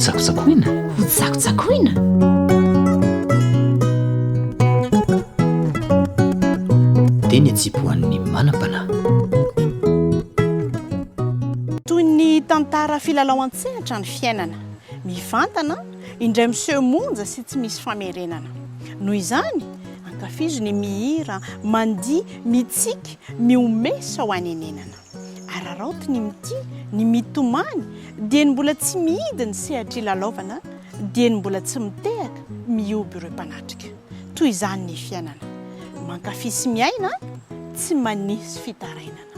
tsakotsakona ho tsakotsakona dia ny atsipoan'ny manam-panahy toy ny tantara filalao an-tsehatra ny fiainana mivantana indray miseho monja sy tsy misy famerenana noho izany ankafizo ny mihira mandia mitsika miomesa ho anenenana araraoty ny mity ny mitomany dia ny mbola tsy mihidy ny sehatra ilalaovana dia ny mbola tsy mitehaka mioby ireo mpanatrika toy izany ny fiainana mankafy sy miaina tsy manisy fitarainana